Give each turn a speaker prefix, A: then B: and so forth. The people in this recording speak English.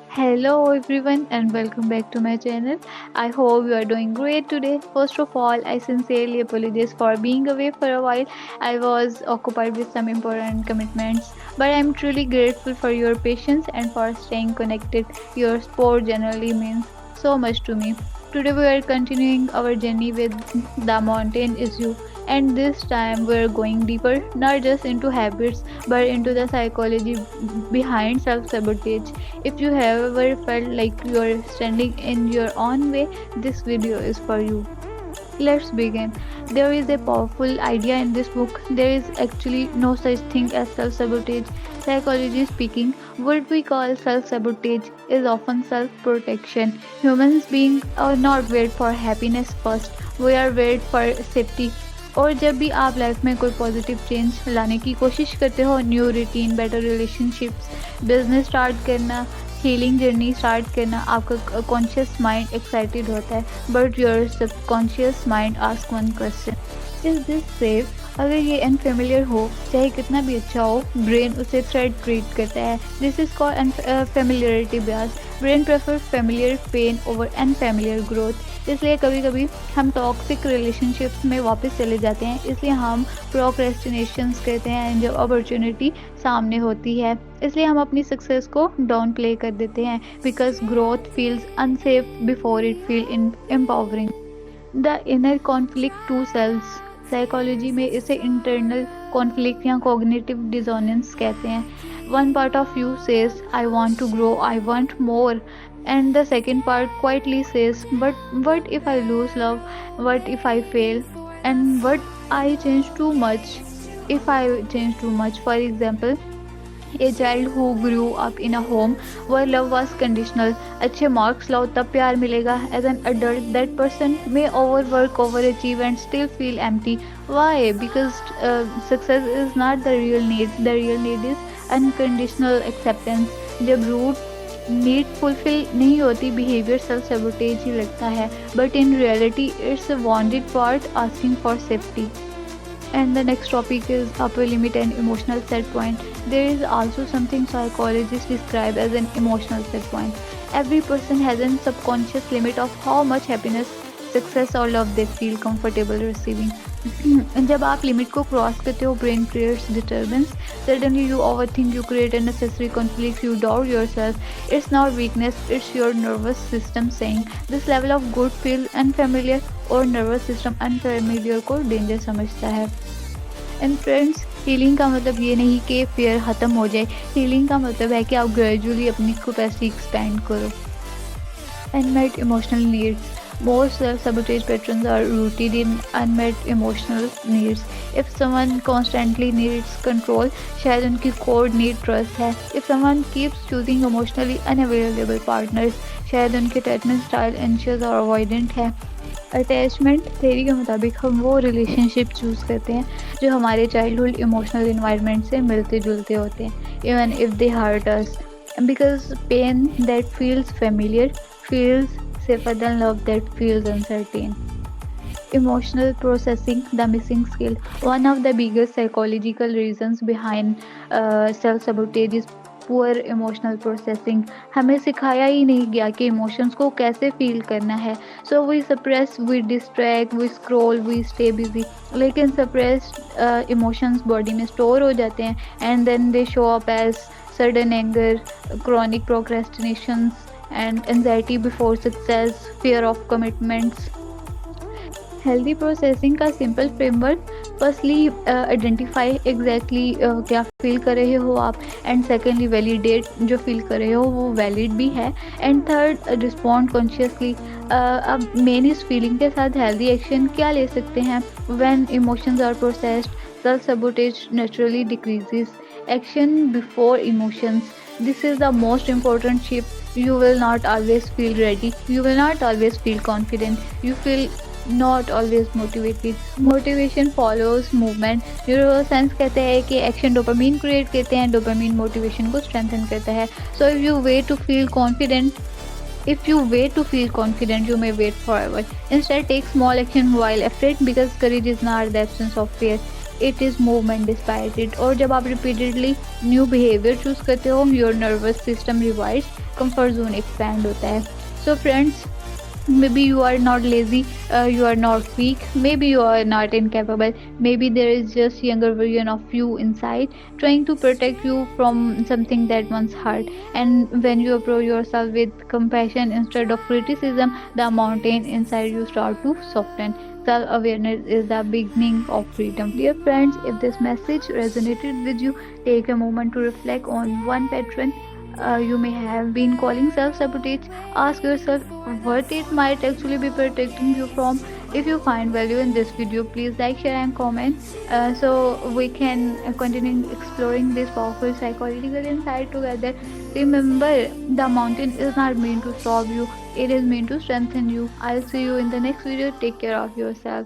A: Hello everyone and welcome back to my channel. I hope you are doing great today. First of all, I sincerely apologize for being away for a while. I was occupied with some important commitments, but I'm truly grateful for your patience and for staying connected. Your support generally means so much to me. Today we are continuing our journey with The Mountain Is You, and this time we're going deeper, not just into habits but into the psychology behind self-sabotage. If you have ever felt like you're standing in your own way, this video is for you. Let's begin. There is a powerful idea in this book. There is actually no such thing as self sabotage. Psychology speaking, what we call self sabotage is often self protection. Humans being are not wait for happiness first, we are wait for safety. और जब भी आप life में कोई positive change लाने की कोशिश करते हो, new routine, better relationships, business start करना, हीलिंग जर्नी स्टार्ट करना, आपका कॉन्शियस माइंड एक्साइटेड होता है, but your subconscious mind ask one question, is this safe? अगर ये अनफेमिलियर हो, चाहे कितना भी अच्छा हो, ब्रेन उसे थ्रेट ट्रीट करता है. This is called unfamiliarity bias. Brain prefer familiar pain over unfamiliar growth. इसलिए कभी कभी हम टॉक्सिक रिलेशनशिप्स में वापस चले जाते हैं, इसलिए हम प्रोक्रेस्टिनेशंस करते हैं जब अपॉर्चुनिटी सामने होती है, इसलिए हम अपनी सक्सेस को डाउन प्ले कर देते हैं, because growth feels unsafe before it feel empowering. The inner conflict two selves, psychology में इसे इंटरनल कॉन्फ्लिक्ट या कॉग्निटिव डिसोनेंस कहते हैं. One part of you says I want to grow, I want more, and the second part quietly says, but what if I lose love, what if I fail, and what I change too much, if I change too much. For example, a child who grew up in a home where love was conditional, अच्छे marks लाओ तब प्यार मिलेगा. As an adult, that person may overwork, overachieve and still feel empty. Why? Because success is not the real need. The real need is unconditional acceptance. जब root need fulfil नहीं होती, behaviour self sabotage ही लगता है, but in reality it's a wanted part asking for safety. And the next topic is upper limit and emotional set point. There is also something psychologists describe as an emotional set point. Every person has a subconscious limit of how much happiness, success or love they feel comfortable receiving. जब आप limit को cross करते हो, brain creates disturbance. Suddenly you overthink, you create unnecessary conflict, you doubt yourself. It's not weakness, it's your nervous system saying this level of good feels unfamiliar, और nervous system unfamiliar को danger समझता है. And friends, healing का मतलब ये नहीं कि fear ख़त्म हो जाए. हीलिंग का मतलब है कि आप ग्रेजुअली अपनी कैपेसिटी एक्सपेंड करो. Unmet emotional needs. Most self-sabotage patterns are rooted in unmet emotional needs. If someone constantly needs control, शायद उनकी core need trust है. If someone keeps choosing emotionally unavailable partners, शायद उनके attachment style anxious और avoidant है. Attachment theory के मुताबिक हम वो रिलेशनशिप चूज़ करते हैं जो हमारे चाइल्डहुड इमोशनल इन्वायरमेंट से मिलते जुलते होते हैं, even if they hurt us, because pain that feels familiar feels safer than love that feels uncertain. Emotional processing, the missing skill. One of the biggest psychological reasons behind self-sabotage is poor emotional processing. हमें सिखाया ही नहीं गया कि emotions को कैसे feel करना है. So we suppress, we distract, we scroll, we stay busy. लेकिन सप्रेस्ड इमोशंस बॉडी में स्टोर हो जाते हैं, and then they show up as sudden anger, chronic procrastinations and anxiety before success, fear of commitments. Healthy processing का simple framework, firstly identify exactly क्या feel कर रहे हो आप, एंड सेकेंडली वैलिडेट जो फील कर रहे हो वो वैलिड भी है, एंड थर्ड रिस्पॉन्ड कॉन्शियसली. अब मेन इस फीलिंग के साथ हेल्दी एक्शन क्या ले सकते हैं. When emotions are processed, self sabotage naturally decreases. Action before emotions, this is the most important shift. You will not always feel ready, you will not always feel confident, you feel not always motivated. Motivation follows movement. Neuroscience कहते हैं कि action dopamine create करते हैं, dopamine motivation को strengthen करता है. So if you wait to feel confident, if you wait to feel confident, you may wait forever. Instead, take small action while afraid, because courage is not the absence of fear. it is movement despite it. और जब आप repeatedly new behavior choose करते हो, your nervous system rewires, comfort zone expand होता है. So friends, maybe you are not lazy, you are not weak, maybe you are not incapable, maybe there is just younger version of you inside trying to protect you from something that once hurt. And when you approach yourself with compassion instead of criticism, the mountain inside you start to soften. Self-awareness is the beginning of freedom. Dear friends, if this message resonated with you, take a moment to reflect on one pattern you may have been calling self-sabotage. Ask yourself what it might actually be protecting you from. If you find value in this video, please like, share and comment, so we can continue exploring this powerful psychological insight together. Remember, the mountain is not meant to solve you, it is meant to strengthen you. I'll see you in the next video. Take care of yourself.